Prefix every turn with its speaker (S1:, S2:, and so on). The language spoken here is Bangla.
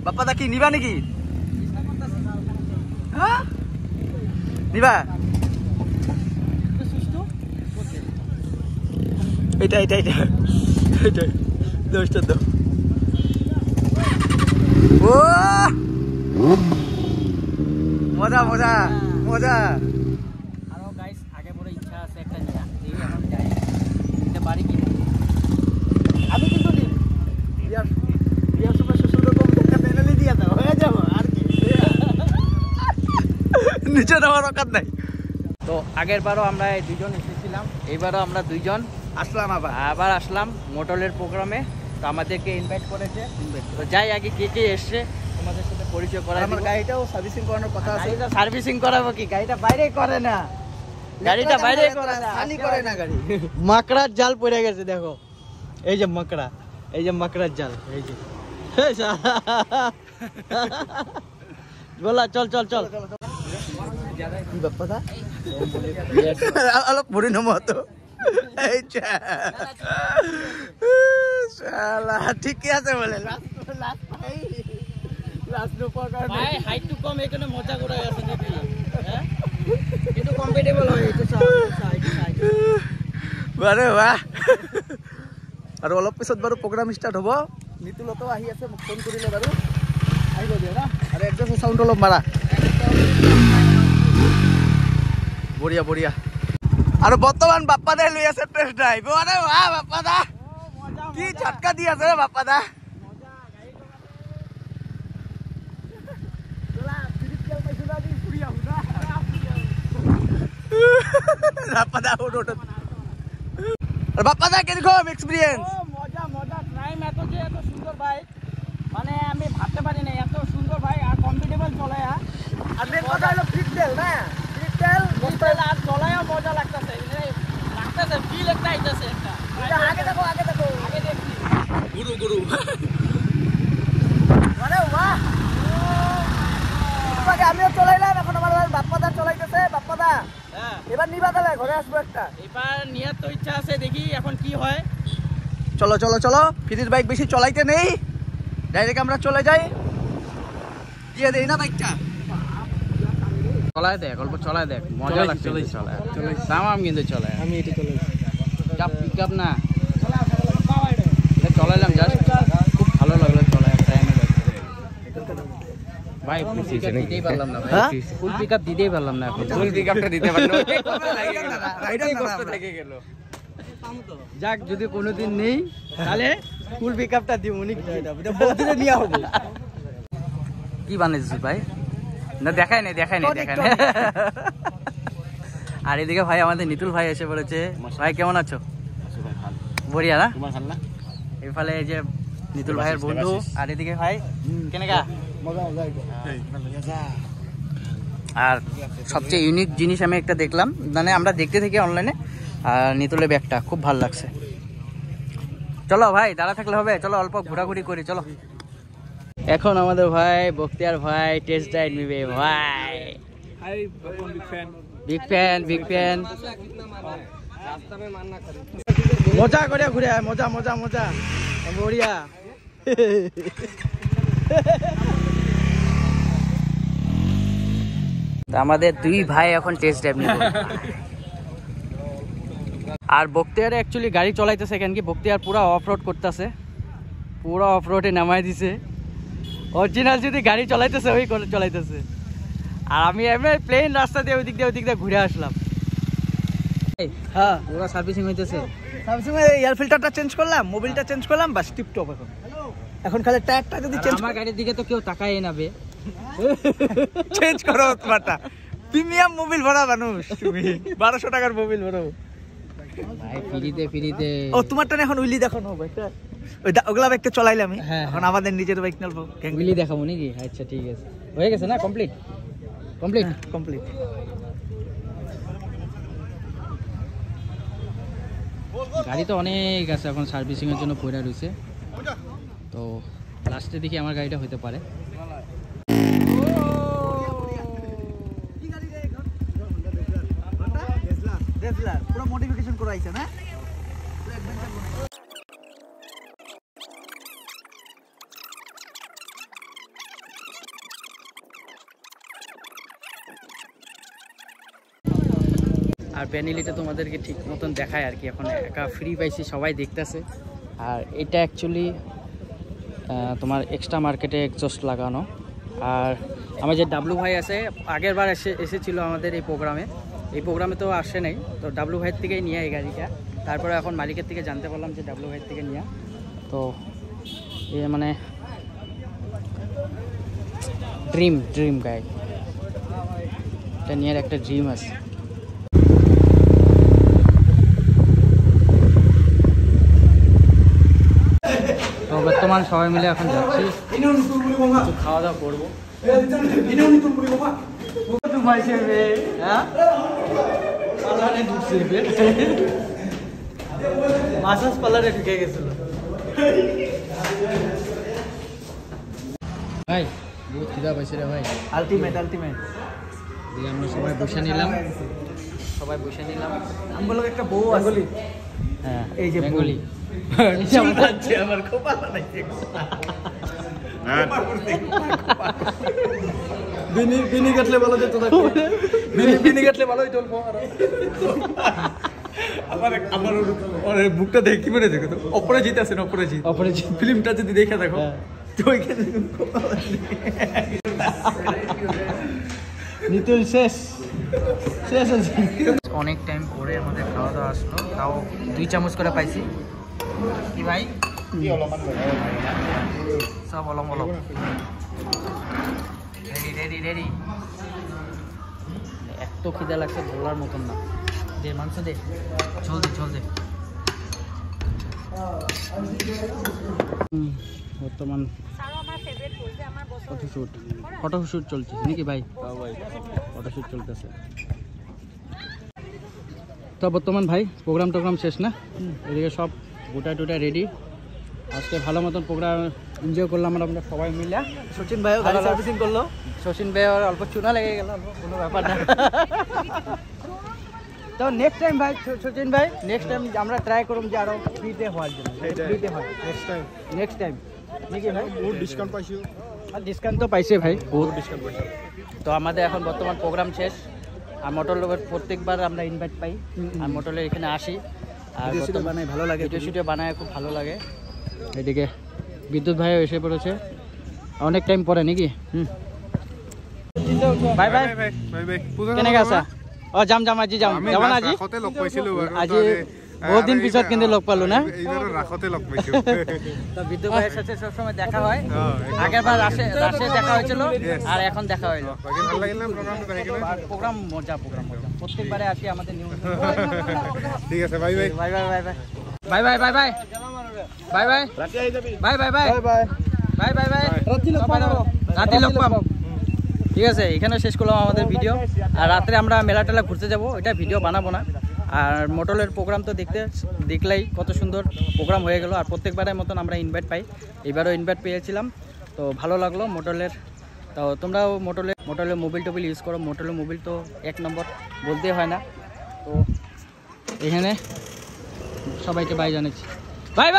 S1: বাপ্পা দা কি নিবা নাকি? হ্যাঁ নিবা? এটা এটা এটা এটা দোষটা দাও। ও মজা মজা মজা।
S2: আরো গাইস আগে বড় ইচ্ছা আছে একটা নিয়া, এই এখন যাই এটা বাড়ি কি
S1: আমি কিন্তু বিয়ার সময় শ্বশুর রকম একটা প্যানেলে দিয়ে দাও হয়ে যাবো আর কি। নিচে দেওয়ার অকাত নাই।
S2: তো আগের বারও আমরা দুজন এসেছিলাম, এইবারও আমরা দুইজন
S1: আসলাম
S2: আবার আসলাম মোটলের প্রোগ্রামে। তো আমাদেরকে ইনভাইট করেছে, তো যাই আগে কে কে এসছে তোমাদের সাথে পরিচয় করা।
S1: আমার গাড়িটাও সার্ভিসিং করানোর কথা আছে।
S2: সার্ভিসিং করাবো কি? গাড়িটা বাইরে করে না, গাড়িটা বাইরে করে না,
S1: খালি করে না গাড়ি।
S2: মাকড়ার জাল পড়ে গেছে দেখো, এই যে মাকড়া, এই যে মাকড়ার জাল, এই যে বলা চল চল চল।
S1: কি ব্যাপার দা অলপ পড়ি নমো তো এই শালা ঠিকই আছে বলে
S2: ভাই হাইট টু কম এখানে মজা করে গেছে নাকি? হ্যাঁ কিন্তু কমফর্টেবল হয় এটা
S1: বারে বাহ। আৰু অলপ পিছত বাৰু প্ৰগ্ৰাম ষ্টাৰ্ট হ'ব। নিতুলতো আহি আছে, মোক ফোন কৰিলে বাৰু আহিব দিয়া না। আৰু একদম চাউণ্ড অলপ মাৰা। বঢ়িয়া বঢ়িয়া। আৰু বৰ্তমান বাপ্পা দাই লৈ আছে টেষ্ট ড্ৰাইভ। আৰে বাহ বাপ্পা দা কি ঝটকা দি আছে বাপ্পা দা। বাপ্পা দা কিরকম এক্সপিরিয়েন্স?
S2: মজা মজা। ট্রাইম এত যে এত সুন্দর বাইক, মানে আমি ভাবতে পারি না এত সুন্দর বাইক আর কমফর্টেবল চলায়।
S1: আর মেন কথা হলো ফিট তেল না, ফিট তেল
S2: আর চলায় মজা লাগতেছে, লাগতেছে ফিল একটা আইতেছে একটা।
S1: আগে দেখো আগে দেখো
S2: আগে দেখছি
S1: গুরু গুরু। আরে বাহ, আগে আমিও চলাইলাম, এখন আমার বাপ্পা দা চলাইতেছে। বাপ্পা দা এবার নিবা তাহলে ঘরে আসবো একটা।
S2: এবার নিয়ার তো ইচ্ছা আছে, দেখি এখন কি হয়।
S1: চলো চলো চলো, ফ্রির বাইক বেশি চলাইতে নেই, ডাইরেক্ট আমরা চলে যাই, দিয়ে দেই না বাইকটা।
S2: চলায় দেখ, অল্প চলায় দেখ, মজা লাগছে। চলায় তামাম কিন্তু চলায়, আমি এটা চলাই চাপ পিক আপ না চলাইলাম জাস্ট, খুব ভালো লাগলো চলায়। ভাই ফুল পিক আপ দিতেই পারলাম না ভাই, ফুল পিক আপ দিতেই পারলাম না, এখন ফুল পিক আপটা দিতে পারলাম না। যাক যদি কোনোদিন নেই তাহলে ফুল পিক আপটা দিব, বহুদিনে নিয়ে হবে। কি বানিয়েছিস ভাই? না দেখাই নাই দেখাই নাই দেখাই নাই। আর এদিকে ভাই আমাদের নিতুল ভাই এসে পড়েছে। ভাই কেমন আছো? বঢ়িয়া না? এফালে এই যে নিতুল ভাইয়ের বন্ধু, আর এদিকে ভাই কেনেকা? আর সবচেয়ে ইউনিক জিনিস আমি একটা দেখলাম, মানে আমরা দেখতে থাকি অনলাইনে, আর নিতুলের ব্যাগটা খুব ভালো লাগছে। চলো ভাই দাঁড়া থাকলে হবে, চলো অল্প ঘোরাঘুরি করি চলো। এখন আমাদের ভাই বখতিয়ার ভাই টেস্ট ড্রাইভ নিবে। ভাই বিগ ফ্যান বিগ ফ্যান।
S1: মজা করে ঘুরে আয়, মজা মজা মজা বঢ়িয়া।
S2: আমাদের দুই ভাই এখন টেস্ট ড্রাইভ নিবে। আর বখতিয়ারে অ্যাকচুয়ালি গাড়ি চলাইতেছে, কেন কি বখতিয়ার পুরা অফ রোড করতেছে, পুরা অফ রোডে নামাই দিছে। অরিজিনাল যদি গাড়ি চলাইতেছে ওই করে চলাইতেছে, আর আমি এমনি প্লেন রাস্তা দিয়ে ওই দিক দিয়ে ঘুরে আসলাম।
S1: হ্যাঁ
S2: পুরা সার্ভিসিং হইতেছে।
S1: সামসুং এর এয়ার ফিল্টারটা চেঞ্জ করলাম, মোবিলটা চেঞ্জ করলাম, বাস টিপ টপ। এখন খালি টায়ারটা যদি চেঞ্জ,
S2: আমার গাড়ির দিকে তো কেউ তাকায় না বে।
S1: চেঞ্জ করো তোমারটা। প্রিমিয়াম মোবিল ভরা মানুষ তুমি, 1200 টাকার মোবিল ভরো
S2: ভাই ফ্রিতে ফ্রিতে।
S1: ও তোমারটা এখন উইলি দেখানো হবে একটা, ওই ওগুলা বাইকটা চলাইলে আমি।
S2: হ্যাঁ,
S1: এখন আমাদের নিজের বাইক নেবো,
S2: উইলি দেখাবো নাকি? আচ্ছা ঠিক আছে, হয়ে গেছে না? Complete complete
S1: complete.
S2: গাড়ি তো অনেক আছে এখন সার্ভিসিং এর জন্য পড়ে রয়েছে, তো লাস্টে দেখি আমার গাড়িটা হতে পারে।
S1: পুরো মডিফিকেশন করা হয়েছে না?
S2: আর ভ্যানিলিটা তোমাদেরকে ঠিক মতন দেখায় আর কি, এখন একা ফ্রি পাইছি, সবাই দেখতেছে। আর এটা অ্যাকচুয়ালি তোমার এক্সট্রা মার্কেটে এক্সস্ট লাগানো। আর আমার যে ডাবলু ভাই আছে, আগের বার এসেছিলো আমাদের এই প্রোগ্রামে তো আসে নাই, তো ডাবলু ভাইয়ের থেকেই নিয়ে এই গাড়িটা। তারপরে এখন মালিকের থেকে জানতে পারলাম যে ডাবলু ভাইয়ের থেকে নিয়ে, তো এ মানে ড্রিম গাড়ি, এটা নিয়ে একটা ড্রিম আছে। তো বর্তমান সবাই মিলে এখন যাচ্ছি, একটু খাওয়া দাওয়া করবো। মাসাজ পার্লারে ঢুকে গেছিল ভাই, বহুত খিদা পাইছে রে ভাই। আলটিমেট দিয়ে আমরা সবাই বসে নিলাম, আমগুলো একটা বউ আছে। হ্যাঁ, এই যে বেঙ্গলি আমার খুব ভালো লাগছে। বিনি কাটলে ভালো যেত, বিনি কাটলে ভালো হইতো। আমার বুকটা দেখে কি মনে দেখো, তো অপরাজিৎ আছে না, অপরাজিৎ ফিল্মটা যদি দেখে দেখো তো ওইখানে নিতুল শেষ অনেক টাইম পরে আমাদের খাওয়া দাওয়া আসলো, তাও 2 চামচ করে পাইছি। কি ভাই সব অলম রেডি। এত খিদা লাগছে বলার মতন না। দে মাংস দে, চল দে। বর্তমান ফটোশুট চলছে নাকি ভাই? ফটোশুট চলতেছে। তো বর্তমান ভাই প্রোগ্রাম শেষ না, এদিকে সব গোটা টোটা রেডি। আজকে ভালো মতন প্রোগ্রাম এনজয় করলাম আমরা সবাই মিলে। সচিন ভাইও গাড়ি সার্ভিসিং করলো, সচিন ভাই অল্প চুনা লেগে গেল, কোনো ব্যাপার না। তো নেক্সট টাইম ভাই, সচিন ভাই নেক্সট টাইম আমরা ট্রাই করব যে আরো ফ্রিতে হওয়ার জন্য, ফ্রিতে হয় নেক্সট টাইম নাকি ভাই? বহুত ডিসকাউন্ট পাইছো, আর ডিসকাউন্ট তো পাইছে ভাই, বহুত ডিসকাউন্ট পাইছে। তো আমাদের এখন বর্তমান প্রোগ্রাম শেষ, আর মোটর লোকের প্রত্যেকবার আমরা ইনভাইট পাই, আর মোটরের এখানে আসি, আর ভিডিও বানাই ভালো লাগে, ভিডিও বানায় খুব ভালো লাগে। এদিকে বিদ্যুৎ ভাইও এসে পড়েছে অনেক টাইম পরে নাকি। বাই কেনেকে আছা? যাম আজি যাবা আজি বহুত দিন পিছত কিন্তু লগ পালো না। তো বিদ্যুৎ ভাইয়ের সাথে সবসময় দেখা হয়, আগের বার রাশে দেখা হয়েছিল, আর এখন দেখা হইলো। প্রোগ্রাম মজা প্রত্যেকবারে আসি আমাদের নিউজ। ঠিক আছে, বাই রাতে লগ পাম। ঠিক আছে, এখানে শেষ করলাম আমাদের ভিডিও। আর রাত্রে আমরা মেলা টেলা ঘুরতে যাব, এটা ভিডিও বানাবো না। আর মোটলের প্রোগ্রাম তো দেখলেই কত সুন্দর প্রোগ্রাম হয়ে গেল। আর প্রত্যেকবারের মতন আমরা ইনভাইট পাই, এবারও ইনভাইট পেয়েছিলাম, তো ভালো লাগলো মোটলের। তো তোমরাও মোটলের মোবাইল টোবিল ইউজ করো, মোটলের মোবাইল তো 1 নম্বর বলতে হয় না। তো এখানে সবাইকে বাই জানাচ্ছি, বাই।